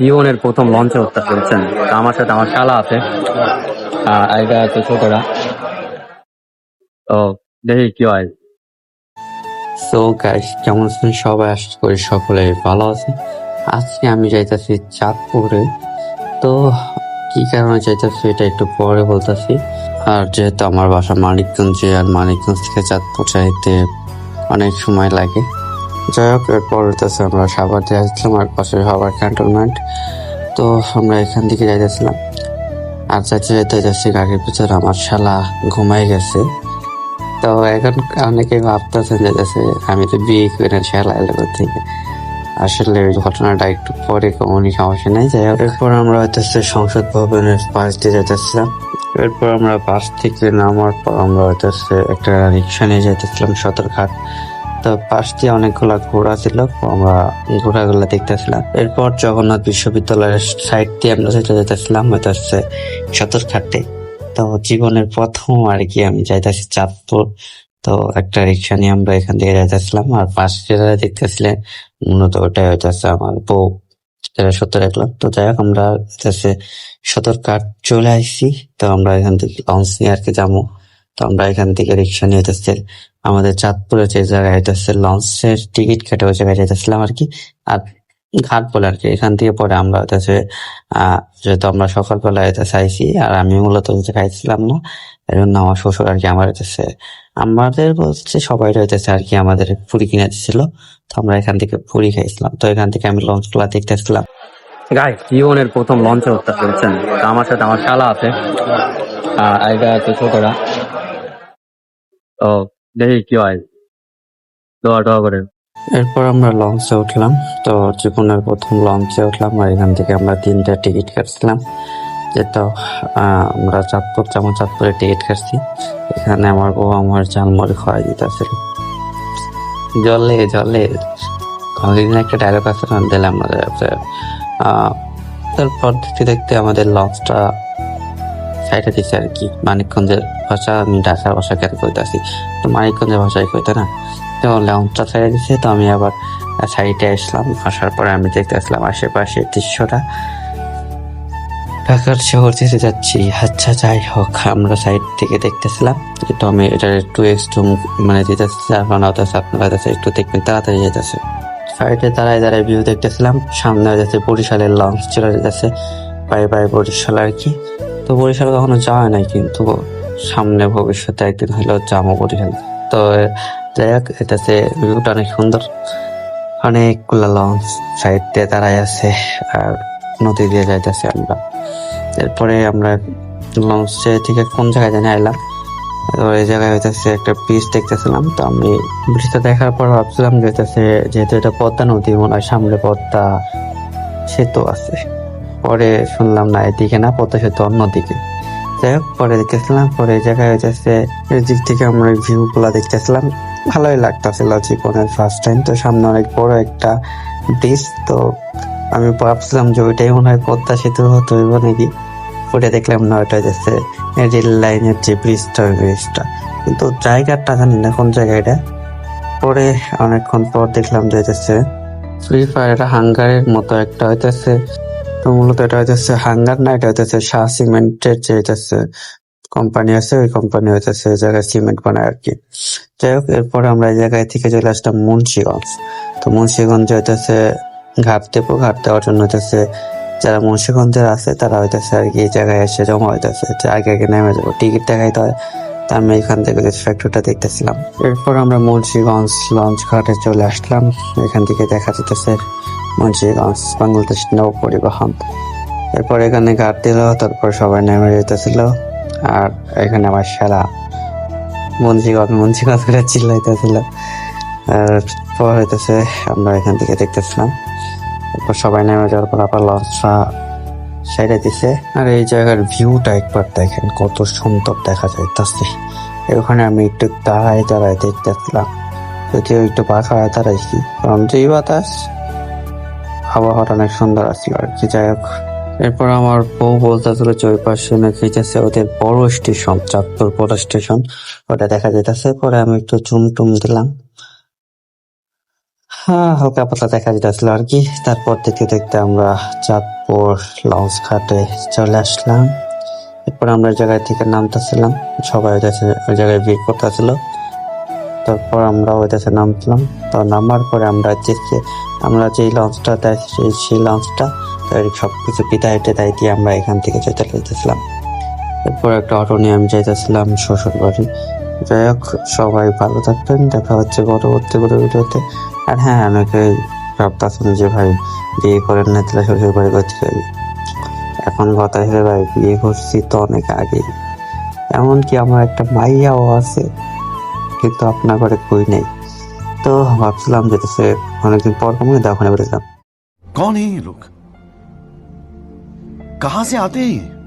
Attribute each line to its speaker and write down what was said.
Speaker 1: জীবনের প্রথম লঞ্চে উঠতে চলছেন। আমার সাথে আমার শালা আছে, আর এটা আছে ছোটরা। তো দেখি কি হয়।
Speaker 2: সো গাইস, কেমন আছেন সবাই? আশা করি সকলে ভালো আছেন। আজকে আমি যাইতাছি চাঁদপুরে। তো কি কারণে যাইতাছি এটা একটু পরে বলতেছি। আর যেহেতু আমার বাসা মানিকগঞ্জে, আর মানিকগঞ্জ থেকে চাঁদপুর যাইতে অনেক সময় লাগে। যাই হোক, এরপর হইতেছে আমরা সাভার দিয়ে আসছিলাম, আর পাশে সাভার ক্যান্টনমেন্ট। তো আমরা এখান থেকে যাইতেছিলাম, আর যাইতে যাইতে যাচ্ছি গাড়ির ভিতরে আমার শালা ঘুমাই গেছে। তো এখন অনেকে ভাবতেছেন যে আমি তো বিয়ে করে শালা এলো থেকে। আসলে ওই ঘটনাটা একটু পরে কোনো সমস্যা নেই। যাই হোক, এরপর আমরা হইতেছে সংসদ ভবনের পাশ দিয়ে যেতেছিলাম। এরপর আমরা বাস থেকে নামার পর আমরা হইতেছে একটা রিক্সা নিয়ে যেতেছিলাম সদরঘাট। তো পাশ দিয়ে অনেকগুলা ঘোড়া ছিল, আমরা ঘোড়াগুলা দেখতেছিলাম। এরপর জগন্নাথ বিশ্ববিদ্যালয়ের সাইড দিয়ে আমরা যেতেছিলাম হইতেছে সদরঘাটে। তো জীবনের প্রথম আর কি আমি যাইতেছি চাঁদপুর। তো একটা রিক্সা নিয়ে আমরা এখান থেকে যাইতেছিলাম, আর পাশে যারা দেখতেছিলেন মূলত ওটাই হইতেছে আমার বউ, যেটা সত্য দেখলাম। তো যাই হোক, আমরা হইতেছে সদরঘাট চলে আসছি। তো আমরা এখান থেকে লঞ্চ নিয়ে আর কি যাবো। তো আমরা এখান থেকে রিক্সা নিয়ে হইতেছে আমাদের চাঁদপুরে যে জায়গায় হইতেছে লঞ্চের টিকিট কেটে ওই জায়গায় যাইতেছিলাম আর কি। আর ঘাট বলে আর কি। এখান থেকে পরে আমরা হইতেছে যেহেতু আমরা সকালবেলা হইতেছে আইসি, আর আমি মূলত হচ্ছে খাইছিলাম না, এই জন্য আমার শ্বশুর আর কি আমার হইতেছে আমাদের বলছে সবাই রইতেছে আর কি আমাদের পুরি কিনে দিচ্ছিল। তো আমরা এখান থেকে পুরি খাইছিলাম। তো এখান থেকে আমি লঞ্চ গুলা দেখতেছিলাম।
Speaker 1: গাই জীবনের প্রথম লঞ্চে উঠতে চলছেন। আমার সাথে আমার শালা আছে, আর এটা আছে ছোটরা। তো দেখি কি হয়, দোয়া টোয়া করে।
Speaker 2: এরপর আমরা লঞ্চে উঠলাম। তো জীবনের প্রথম লঞ্চে উঠলাম, আর এখান থেকে আমরা 3টা টিকিট কাটছিলাম। যেটা আমরা চাঁদপুর যেমন চাঁদপুরে টিকিট কাটছি। এখানে আমার বউ আমার জালমুড়ি খাওয়াই দিতেছিল জলে জলে। কতদিন একটা ডায়লগ আছে না, দিলাম না। তারপর দেখতে দেখতে আমাদের লঞ্চটা সাইডে দিচ্ছে আর কি। মানিকগঞ্জের ভাষা আমি ঢাকার ভাষা কেন কইতাছি, তো মানিকগঞ্জের ভাষায় কইতে না। তো লঞ্চটা সাইডে দিচ্ছে, তো আমি আবার সাইডে আসলাম। আসার পরে আমি দেখতে আসলাম আশেপাশের দৃশ্যটা। ঢাকার শহর থেকে যাচ্ছি। আচ্ছা যাই হোক, আমরা সাইড থেকে দেখতেছিলাম। তো আমি এটা একটু মানে দিতেছি, আপনারা একটু দেখবেন, তাড়াতাড়ি যেতেছে। সাইডে দাঁড়ায় দাঁড়ায় ভিউ দেখতেছিলাম। সামনে যাচ্ছে বরিশালের লঞ্চ চলে যেতেছে, বাই বাই বরিশাল আর কি। তো বরিশাল কখনো যাওয়া নাই, কিন্তু সামনে ভবিষ্যতে একদিন হলেও যাবো বরিশাল। তো যাই হোক, এটাতে ভিউটা অনেক সুন্দর। অনেকগুলা লঞ্চ সাইড দিয়ে দাঁড়ায় আছে, আর নদী দিয়ে যাইতেছে আমরা। এরপরে আমরা লঞ্চে থেকে কোন জায়গায় জানি আইলাম। এই জায়গায় হইতেছে একটা ব্রিজ দেখতেছিলাম। তো আমি ব্রিজটা দেখার পর ভাবছিলাম যে যেহেতু এটা পদ্মা নদী, মনে হয় সামনে পদ্মা সেতু আছে। পরে শুনলাম না, এদিকে না, পদ্মা সেতু অন্যদিকে। যাই হোক, পরে দেখতেছিলাম। পরে এই জায়গায় হইতেছে এই দিক থেকে আমরা ভিউ গুলা দেখতেছিলাম। ভালোই লাগতেছিল, জীবনের ফার্স্ট টাইম। তো সামনে অনেক বড় একটা ব্রিজ। তো আমি ভাবছিলাম যে ওইটাই মনে হয় পদ্মা সেতু হতো নাকি। পরে দেখলাম না, ওইটা হচ্ছে রেল লাইনের যে ব্রিজটা, ওই ব্রিজটা। কিন্তু জায়গাটা জানি না কোন জায়গাটা। পরে অনেকক্ষণ পর দেখলাম যে হচ্ছে ফ্রি ফায়ার হাঙ্গারের মতো একটা হইতেছে। তো মূলত এটা হইতেছে হাঙ্গার না, এটা হইতেছে শাহ সিমেন্টের যে হইতেছে কোম্পানি আছে, ওই কোম্পানি হইতেছে এই জায়গায় সিমেন্ট বানায় আর কি। যাই হোক, এরপরে আমরা এই জায়গায় থেকে চলে আসলাম মুন্সিগঞ্জ। তো মুন্সিগঞ্জে হইতেছে ঘাট দেবো। ঘাট দেওয়ার জন্য হইতেছে যারা মুন্সিগঞ্জের আছে তারা হইতেছে আর কি এই জায়গায় এসে জমা হইতেছে, যে আগে আগে নেমে যাবো, টিকিট দেখাইতে হয়। তা আমি এখান থেকে ফ্যাক্টরিটা দেখতেছিলাম। এরপর আমরা মুন্সিগঞ্জ লঞ্চ ঘাটে চলে আসলাম। এখান থেকে দেখা যেতেছে মুন্সিগঞ্জ বাংলাদেশ নৌ পরিবহন। এরপর এখানে ঘাট দিল, তারপর সবাই নেমে যেতেছিল। আর এখানে আমার সারা মুন্সিগঞ্জ মুন্সিগঞ্জ করে চিল্লাইতেছিল। আর পর হইতেছে আমরা এখান থেকে দেখতেছিলাম। এরপর সবাই নেমে যাওয়ার পর আবার লঞ্চটা সাইডে দিছে। আর এই জায়গার ভিউটা একবার দেখেন, কত সুন্দর দেখা যাইতেছে। ওখানে আমি একটু দাঁড়ায় দাঁড়ায় দেখতেছিলাম, যদিও একটু পাখা দাঁড়াইছি, কারণ যেই বাতাস, আবহাওয়াটা অনেক সুন্দর আসছিল আর কি। যাই হোক, এরপর আমার বউ বলতেছিল যে ওই পাশে নাকি ওদের বড় স্টেশন, চাঁদপুর বড় স্টেশন, ওটা দেখা যাইতেছে। পরে আমি একটু জুম টুম দিলাম। হ্যাঁ, হালকা পাতলা দেখা যেতেছিল আর কি। তারপর দেখতে দেখতে আমরা চাঁদপুর লঞ্চ ঘাটে চলে আসলাম। এরপর আমরা ওই জায়গায় থেকে নামতেছিলাম, সবাই ওই জায়গায় ভিড় করতেছিল। তারপর আমরা ওই দেশে নামছিলাম। তো নামার পরে আমরা যেই লঞ্চটা দেয় সেই লঞ্চটা সবকিছু বিদায় টেদায় দিয়ে আমরা এখান থেকে চলে যেতেছিলাম। এরপর একটা অটো নিয়ে আমি যাইতেছিলাম শ্বশুর বাড়ি। যাই হোক, সবাই ভালো থাকবেন, দেখা হচ্ছে পরবর্তী কোনো ভিডিওতে। আর হ্যাঁ, অনেকে ভাবতেছেন যে ভাই বিয়ে করেন না, তাহলে শ্বশুর বাড়ি করতে এখন কথা হিসেবে ভাই বিয়ে করছি তো অনেক আগে, এমনকি আমার একটা মাইয়াও আছে, কিন্তু আপনার ঘরে কই নেই। তো ভাবছিলাম যেতেছে অনেকদিন পর কমে দোকানে বেরোলাম।
Speaker 3: कौन है ये लोग? कहां से आते हैं ये?